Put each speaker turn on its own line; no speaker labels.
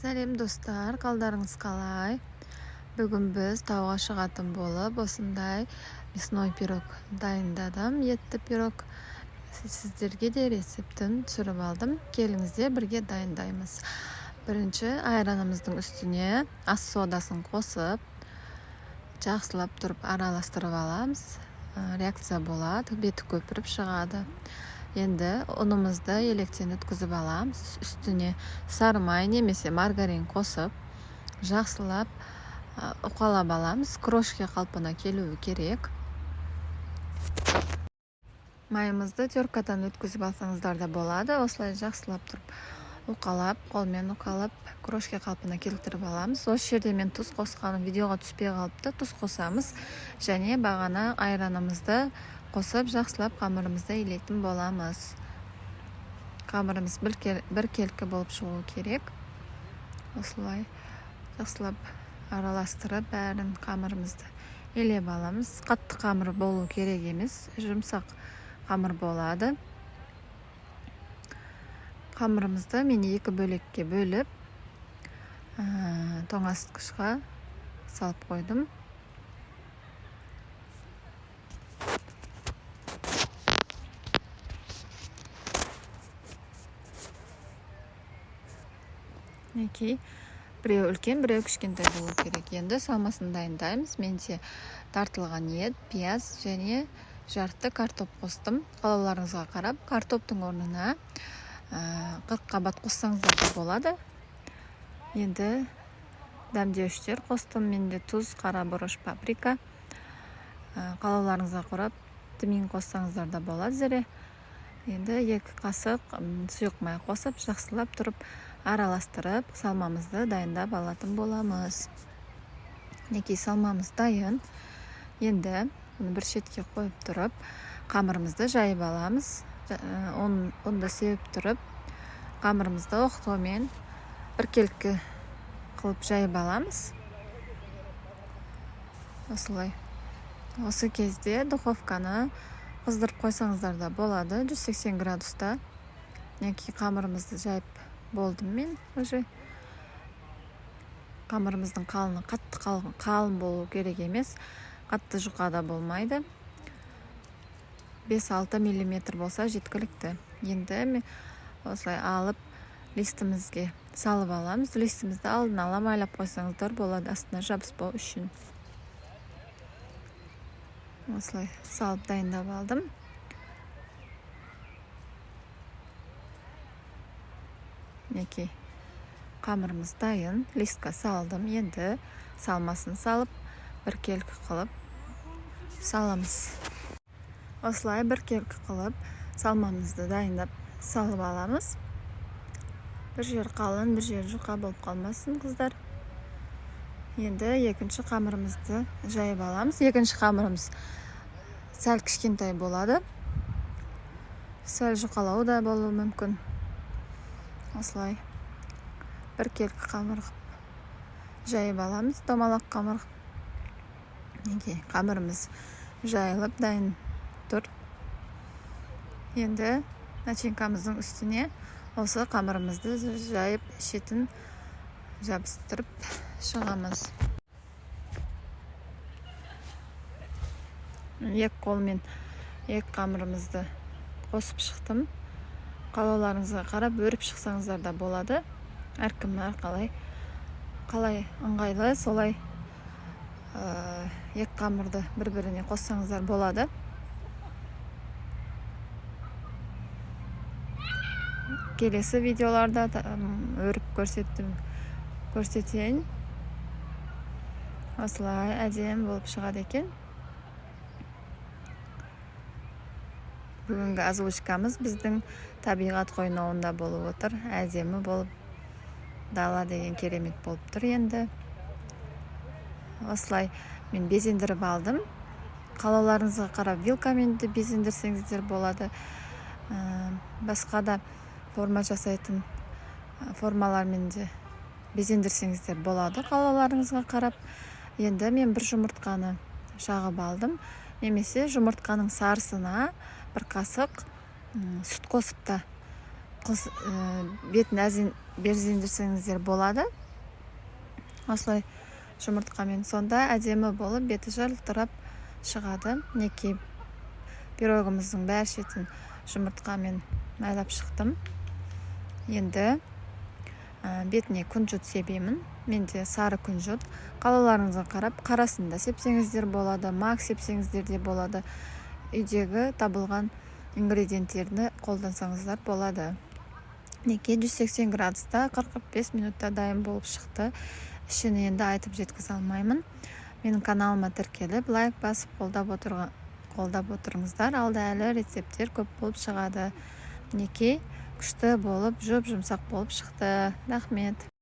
Сәлем достар, қалдарыңыз қалай? Бүгін біз тауға шығатын болып, осындай мясной пирог дайындадым, етті пирог. Сіздерге де рецептін түсіріп алдым. Келіңіздер бірге дайындаймыз. Бірінші айранымыздың үстіне ас содасын қосып, жақсылап тұрып араластырып аламыз. Реакция болады, беті көпіріп шығады. Енді ұнымызды електен өткізіп аламыз. Үстіне сары май немесе маргарин қосып, жақсылап уқалап аламыз. Крошка қалпына келуі керек. Майымызды теркадан өткізіп алсаңыздар да болады. Осылай жақсылап тұрып уқалап, қолмен уқалап, крошка қалпына келтіріп аламыз. Осы жерде мен тұз қосқаным видеоға түспей қалыпты. Тұз қосамыз және бағана айранымызды қосып, жақсылап қамырымызды илейтін боламыз. Қамырымыз бір келкі болып шығу керек. Осылай жақсылап араластырып, бәрін қамырымызды илеп аламыз. Қатты қамыр болу керек емес, жұмсақ қамыр болады. Қамырымызды мен екі бөлекке бөліп, тоңазытқышқа салып қойдым. Біреу үлкен, біреу кішкентай болу керек. Енді салмасын дайындаймыз. Менде тартылған ет, пияз және жарты картоп қостым. Қалауларыңызға қарап, картоптың орнына 40 қабат қоссаңыздар да болады. Енді дәмдеуіштер қостым. Менде тұз, қара бұрыш, паприка. Қалауларыңызға қарап, тмин қоссаңыздар да болады. Енді 2 қасық сұйық май қосып, жақсылап тұрып араластырып, салмамызды дайындап алатын боламыз. Салмамыз дайын. Енді бір шетке қойып тұрып, қамырымызды жайып аламыз. Онда сеуіп тұрып, қамырымызды оқтаумен бір келкі қылып жайып аламыз. Осылай. Осы кезде духовканы қыздырып қойсаңыздар да болады. 180 градуста. Қамырымызды жайып болдым мен. Қамырымыздың қалыны қатты қалың болу керек емес. Қатты жұқада болмайды. 5-6 мм болса жеткілікті. Енді осылай алып листімізге салып аламыз. Листімізді алдын ала майлап қойсаңыздар болады, астына жабыспау үшін. Осылай салып дайындап алдым. Қамырымыз дайын, листқа салдым. Енді салмасын салып, бір келкі қылып саламыз. Осылай бір келкі қылып салмамызды дайындап салып аламыз. Бір жер қалың, бір жер жұқа болып қалмасын, қыздар. Енді екінші қамырымызды жайып аламыз. Екінші қамырымыз сәл кішкентай болады. Сәл жұқалау да болуы мүмкін. Осылай бір келкі қамыр жайып аламыз, домалақ қамыр. Қамырымыз жайылып дайын тұр. Енді начинкамыздың үстіне осы қамырымызды жайып шетін жабыстырып шығамыз. Екі қолмен екі қамырымызды қосып шықтым. Қалауларыңызға қарап өріп шықсаңыздар да болады. Әркім қалай ыңғайлы, солай екі қамырды бір-біріне қоссаңыздар болады. Келесі видеоларда өріп көрсетейін. Осылай әдем болып шығады екен. Бүгінгі озвучкамыз біздің табиғат қойнауында болып отыр. Әдемі болып, дала деген керемет болып тұр енді. Осылай мен безендіріп алдым. Қалауларыңызға қарап вилкамен де безендірсеңіздер болады. Басқа да форма жасайтын формалармен де безендірсеңіздер болады. Қалауларыңызға қарап. Енді мен бір жұмыртқаны шағып алдым. Немесе жұмыртқаның сарысына бір қасық сүт қосып та бетін безендірсеңіздер болады. Осылай жұмыртқамен сонда әдемі болып беті жылтырап шығады. Мінекей пирогымыздың бәр шетін жұмыртқамен майлап шықтым. Енді бетіне күнжіт себемін. Менде сары күнжіт. Қалаларыңызға қарап, қарасын да сепсеңіздер болады, мак сепсеңіздер де болады. Үйдегі табылған ингредиенттерді қолдансаңыздар болады. Мінекей 180 градуста 45 минутта дайын болып шықты. Ішін енді айтып жеткізе алмаймын. Менің каналыма тіркеліп, лайк басып қолдап отырыңыздар. Алда әлі рецепттер көп болып шығады. Мінекей күшті болып, жұмсақ болып шықты. Рахмет.